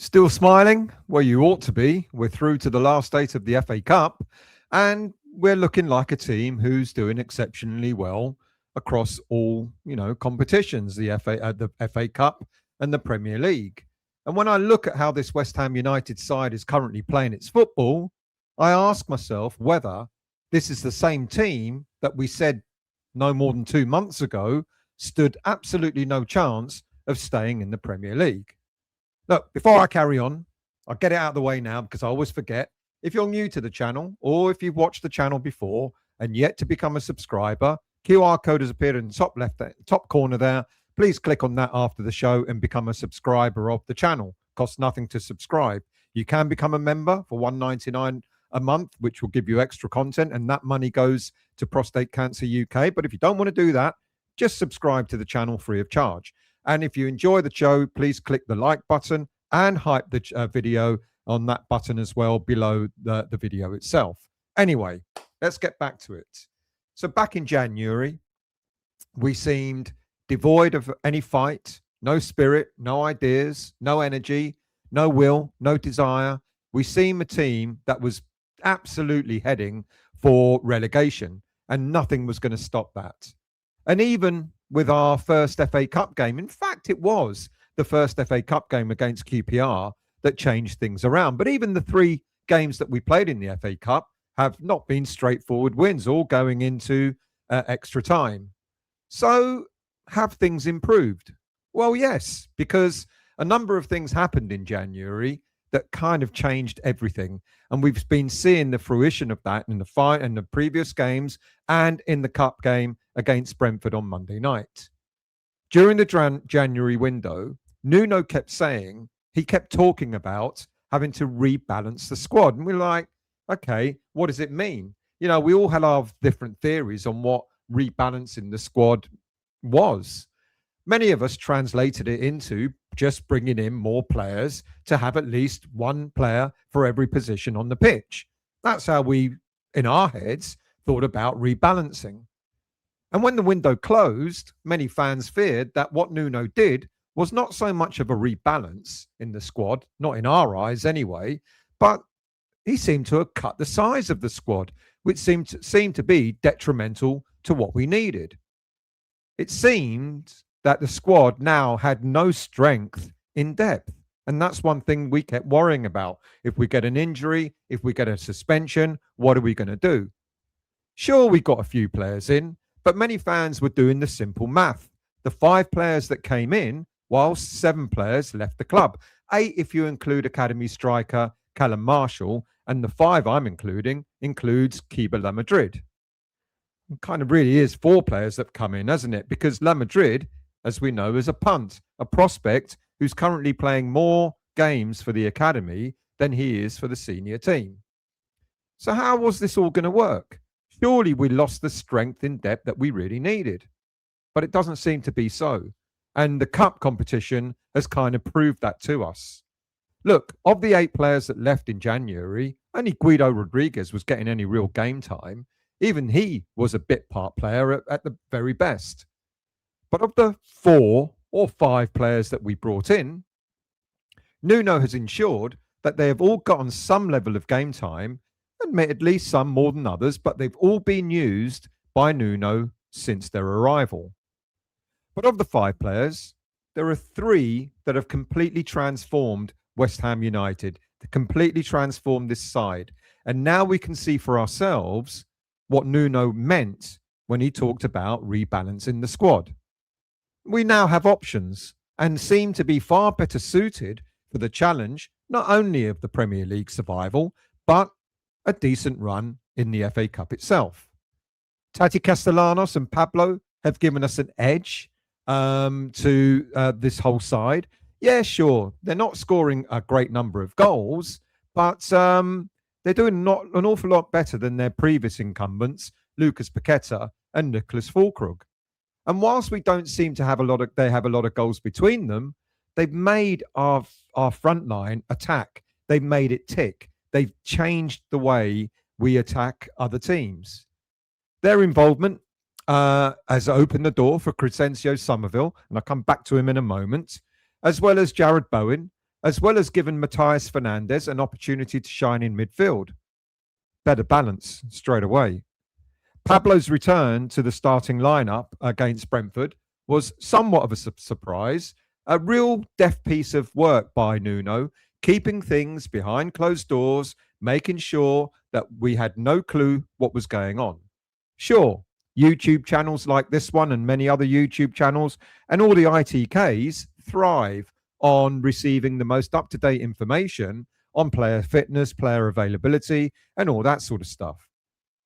Still smiling? Well, you ought to be. We're through to the last eight of the FA Cup, and we're looking like a team who's doing exceptionally well across all, competitions, the FA Cup and the Premier League. And when I look at how this West Ham United side is currently playing its football, I ask myself whether this is the same team that we said no more than 2 months ago stood absolutely no chance of staying in the Premier League. Look, before I carry on, I'll get it out of the way now because I always forget. If you're new to the channel or if you've watched the channel before and yet to become a subscriber, QR code has appeared in the top left, top corner there. Please click on that after the show and become a subscriber of the channel. Costs nothing to subscribe. You can become a member for $1.99 a month, which will give you extra content, and that money goes to Prostate Cancer UK. But if you don't want to do that, just subscribe to the channel free of charge. And if you enjoy the show, please click the like button and hype the video on that button as well below the video itself. Anyway, let's get back to it. So back in January, we seemed devoid of any fight, no spirit, no ideas, no energy, no will, no desire. We seemed a team that was absolutely heading for relegation, and nothing was going to stop that. And even with our first FA Cup game, in fact, it was the first FA Cup game against QPR that changed things around. But even the 3 games that we played in the FA Cup have not been straightforward wins, all going into extra time. So have things improved? Well, yes, because a number of things happened in January that kind of changed everything. And we've been seeing the fruition of that in the previous games and in the cup game against Brentford on Monday night. During the January window, Nuno kept talking about having to rebalance the squad. And we're like, okay, what does it mean? We all had our different theories on what rebalancing the squad was. Many of us translated it into just bringing in more players to have at least one player for every position on the pitch. That's how we, in our heads, thought about rebalancing. And when the window closed, many fans feared that what Nuno did was not so much of a rebalance in the squad, not in our eyes anyway, but he seemed to have cut the size of the squad, which seemed to be detrimental to what we needed. It seemed that the squad now had no strength in depth. And that's one thing we kept worrying about. If we get an injury, if we get a suspension, what are we going to do? Sure, we got a few players in, but many fans were doing the simple math. The 5 players that came in, whilst 7 players left the club. 8 if you include academy striker Callum Marshall, and the 5 I'm including includes Keeper La Madrid. It kind of really is 4 players that come in, hasn't it? Because La Madrid, as we know, is a punt, a prospect who's currently playing more games for the academy than he is for the senior team. So how was this all going to work? Surely we lost the strength in depth that we really needed. But it doesn't seem to be so. And the cup competition has kind of proved that to us. Look, of the 8 players that left in January, only Guido Rodriguez was getting any real game time. Even he was a bit part player at the very best. But of the 4 or 5 players that we brought in, Nuno has ensured that they have all gotten some level of game time, admittedly some more than others, but they've all been used by Nuno since their arrival. But of the 5 players, there are 3 that have completely transformed West Ham United, to completely transform this side. And now we can see for ourselves what Nuno meant when he talked about rebalancing the squad. We now have options and seem to be far better suited for the challenge, not only of the Premier League survival, but a decent run in the FA Cup itself. Tati Castellanos and Pablo have given us an edge to this whole side. Yeah, sure, they're not scoring a great number of goals, but they're doing not an awful lot better than their previous incumbents, Lucas Paqueta and Nicholas Füllkrug. And whilst we don't seem to have they have a lot of goals between them, they've made our front line attack. They've made it tick. They've changed the way we attack other teams. Their involvement has opened the door for Crescencio Summerville, and I'll come back to him in a moment, as well as Jared Bowen as well as giving Matthias Fernandes an opportunity to shine in midfield. Better balance straight away. Pablo's return to the starting lineup against Brentford was somewhat of a surprise, a real deft piece of work by Nuno, keeping things behind closed doors, making sure that we had no clue what was going on. Sure, YouTube channels like this one and many other YouTube channels and all the ITKs thrive on receiving the most up-to-date information on player fitness, player availability, and all that sort of stuff.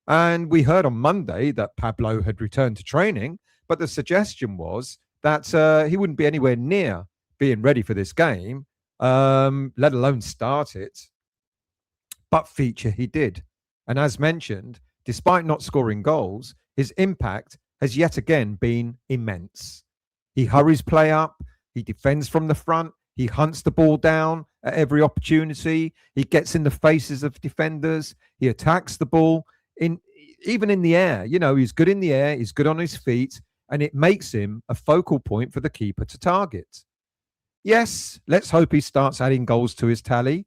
And we heard on Monday that Pablo had returned to training, but the suggestion was that he wouldn't be anywhere near being ready for this game, let alone start it. But feature he did. And as mentioned, despite not scoring goals, his impact has yet again been immense. He hurries play up, he defends from the front, he hunts the ball down at every opportunity, he gets in the faces of defenders, he attacks the ball, even in the air. You know, he's good in the air, he's good on his feet, and it makes him a focal point for the keeper to target. Yes, let's hope he starts adding goals to his tally,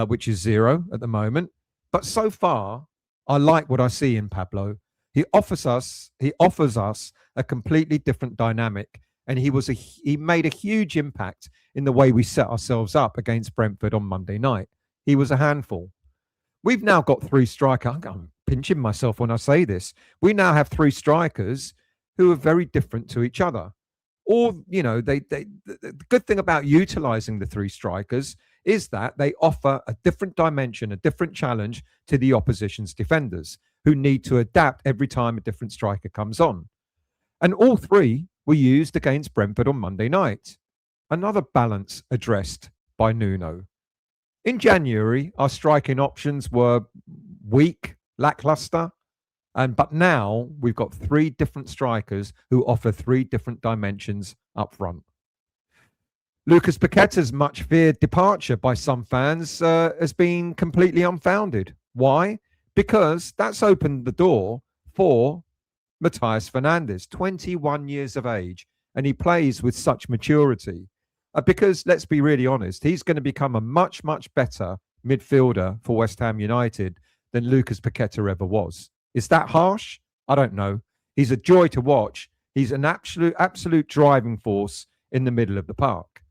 which is 0 at the moment. But so far, I like what I see in Pablo. He offers us a completely different dynamic, and he made a huge impact in the way we set ourselves up against Brentford on Monday night. He was a handful. We've now got 3 strikers. I'm pinching myself when I say this. We now have 3 strikers who are very different to each other. Or, you know, the good thing about utilizing the 3 strikers is that they offer a different dimension, a different challenge to the opposition's defenders, who need to adapt every time a different striker comes on. And all 3 were used against Brentford on Monday night. Another balance addressed by Nuno. In January, our striking options were weak, lackluster, but now we've got 3 different strikers who offer 3 different dimensions up front. Lucas Paqueta's much feared departure by some fans has been completely unfounded. Why? Because that's opened the door for Matthias Fernandes, 21 years of age, and he plays with such maturity. Because let's be really honest, he's going to become a much, much better midfielder for West Ham United than Lucas Paqueta ever was. Is that harsh? I don't know. He's a joy to watch. He's an absolute driving force in the middle of the park.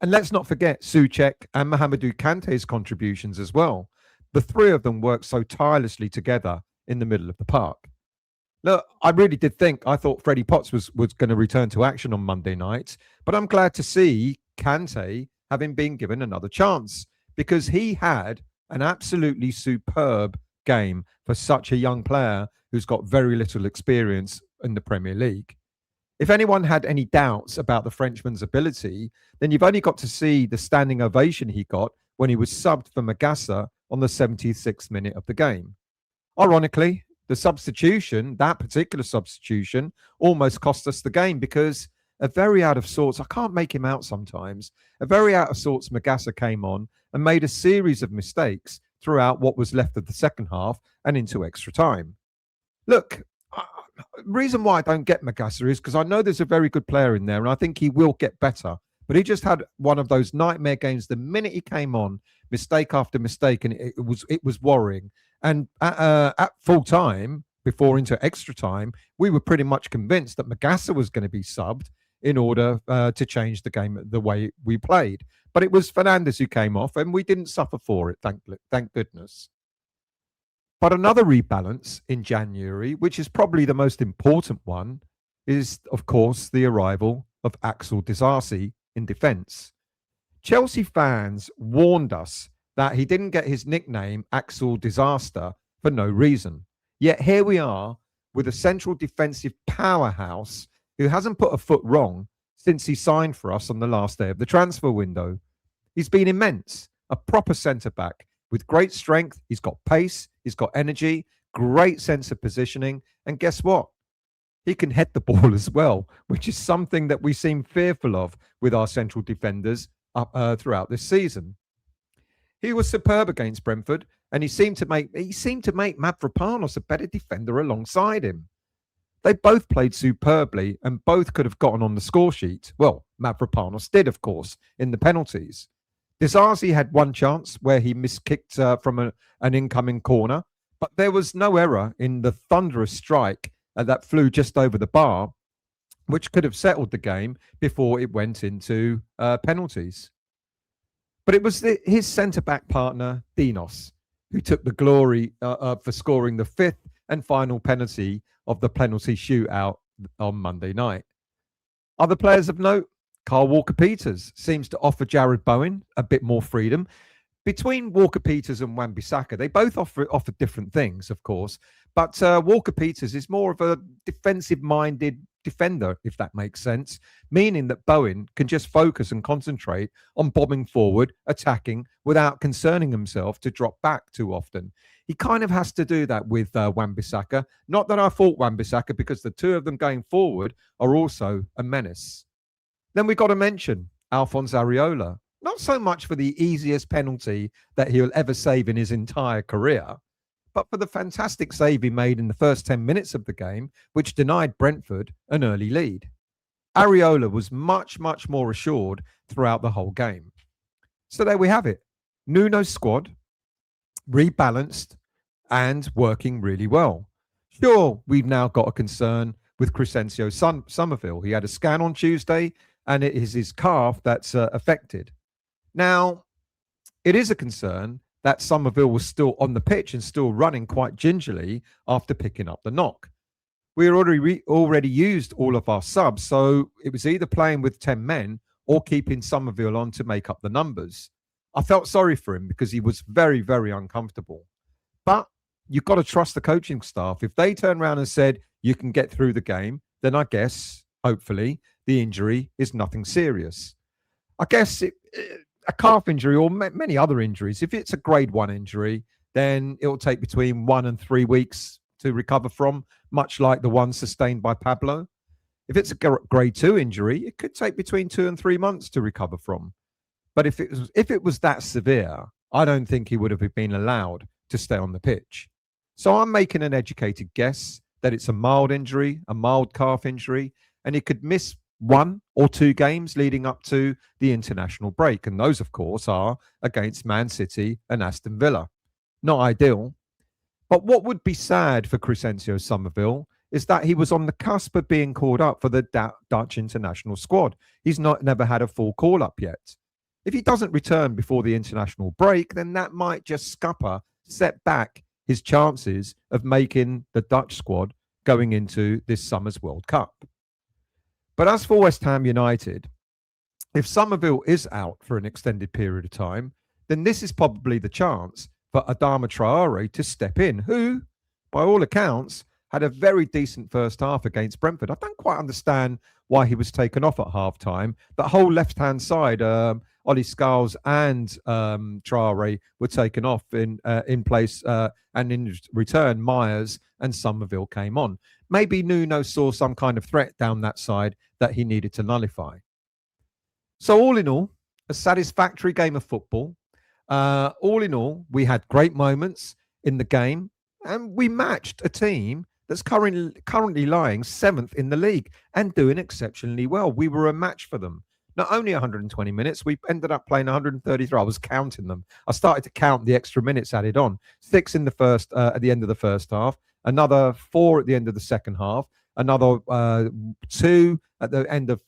And let's not forget Souček and Mohamedou Kante's contributions as well. The 3 of them work so tirelessly together in the middle of the park. Look, I really did I thought Freddie Potts was going to return to action on Monday night, but I'm glad to see Kante having been given another chance, because he had an absolutely superb game for such a young player who's got very little experience in the Premier League. If anyone had any doubts about the Frenchman's ability, then you've only got to see the standing ovation he got when he was subbed for Magassa on the 76th minute of the game. Ironically, that particular substitution, almost cost us the game, because a very out of sorts, I can't make him out sometimes, a very out of sorts Magassa came on and made a series of mistakes throughout what was left of the second half and into extra time. Look, the reason why I don't get Magassa is because I know there's a very good player in there, and I think he will get better. But he just had one of those nightmare games. The minute he came on, mistake after mistake, and it was worrying. And at full time, before into extra time, we were pretty much convinced that Magassa was going to be subbed in order to change the game the way we played. But it was Fernandes who came off, and we didn't suffer for it, thank goodness. But another rebalance in January, which is probably the most important one, is, of course, the arrival of Axel Disasi in defence. Chelsea fans warned us that he didn't get his nickname Axel Disaster for no reason. Yet here we are with a central defensive powerhouse who hasn't put a foot wrong since he signed for us on the last day of the transfer window. He's been immense, a proper centre-back with great strength. He's got pace, he's got energy, great sense of positioning, and guess what? He can head the ball as well, which is something that we seem fearful of with our central defenders throughout this season. He was superb against Brentford, and he seemed to make Mavropanos a better defender alongside him. They both played superbly and both could have gotten on the score sheet. Well, Mavropanos did, of course, in the penalties. Disasi had one chance where he miskicked from an incoming corner, but there was no error in the thunderous strike that flew just over the bar, which could have settled the game before it went into penalties. But it was his centre-back partner, Dinos, who took the glory for scoring the fifth and final penalty of the penalty shootout on Monday night. Other players of note, Carl Walker-Peters seems to offer Jared Bowen a bit more freedom. Between Walker-Peters and Wan-Bissaka, they both offer different things, of course, but Walker-Peters is more of a defensive-minded defender, if that makes sense, meaning that Bowen can just focus and concentrate on bombing forward, attacking, without concerning himself to drop back too often. He kind of has to do that with Wan-Bissaka. Not that I fault Wan-Bissaka, because the two of them going forward are also a menace. Then we've got to mention Alphonse Areola. Not so much for the easiest penalty that he'll ever save in his entire career, but for the fantastic save he made in the first 10 minutes of the game, which denied Brentford an early lead. Areola was much, much more assured throughout the whole game. So there we have it. Nuno's squad, rebalanced and working really well. Sure, we've now got a concern with Crescencio Summerville. He had a scan on Tuesday, and it is his calf that's affected. Now, it is a concern that Summerville was still on the pitch and still running quite gingerly after picking up the knock. We already used all of our subs, so it was either playing with 10 men or keeping Summerville on to make up the numbers. I felt sorry for him because he was very, very uncomfortable. But you've got to trust the coaching staff. If they turn around and said, you can get through the game, then I guess, hopefully, the injury is nothing serious. I guess a calf injury or many other injuries, if it's a grade 1 injury, then it will take between 1 and 3 weeks to recover from, much like the one sustained by Pablo. If it's a grade 2 injury, it could take between 2 and 3 months to recover from. But if it was that severe, I don't think he would have been allowed to stay on the pitch. So I'm making an educated guess that it's a mild injury, a mild calf injury, and he could miss 1 or 2 games leading up to the international break. And those, of course, are against Man City and Aston Villa. Not ideal. But what would be sad for Crescencio Summerville is that he was on the cusp of being called up for the Dutch international squad. He's never had a full call-up yet. If he doesn't return before the international break, then that might just set back his chances of making the Dutch squad going into this summer's World Cup. But as for West Ham United, if Summerville is out for an extended period of time, then this is probably the chance for Adama Traore to step in, who, by all accounts, had a very decent first half against Brentford. I don't quite understand why he was taken off at half-time. That whole left-hand side, Ollie Scholes and Traore were taken off in place, and in return, Myers and Summerville came on. Maybe Nuno saw some kind of threat down that side that he needed to nullify. So all in all, a satisfactory game of football. All in all, we had great moments in the game, and we matched a team that's currently lying 7th in the league and doing exceptionally well. We were a match for them. Not only 120 minutes, we ended up playing 133. I was counting them. I started to count the extra minutes added on. 6 in the first, at the end of the first half, another 4 at the end of the second half, another 2 at the end of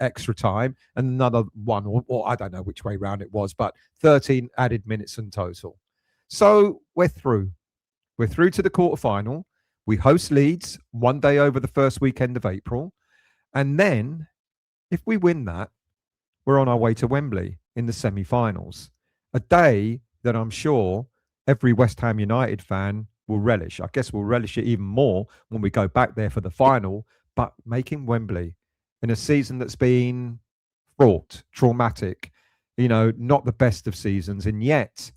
extra time, and another 1, or I don't know which way round it was, but 13 added minutes in total. So we're through. We're through to the quarterfinal. We host Leeds one day over the first weekend of April. And then, if we win that, we're on our way to Wembley in the semi-finals. A day that I'm sure every West Ham United fan will relish. I guess we'll relish it even more when we go back there for the final. But making Wembley in a season that's been fraught, traumatic, not the best of seasons. And yet,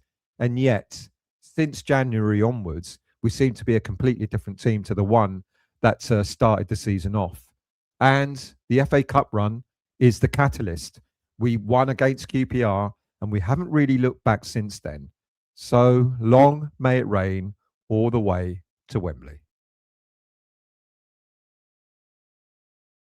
since January onwards, we seem to be a completely different team to the one that started the season off. And the FA Cup run is the catalyst. We won against QPR, and we haven't really looked back since then. So long may it rain all the way to Wembley.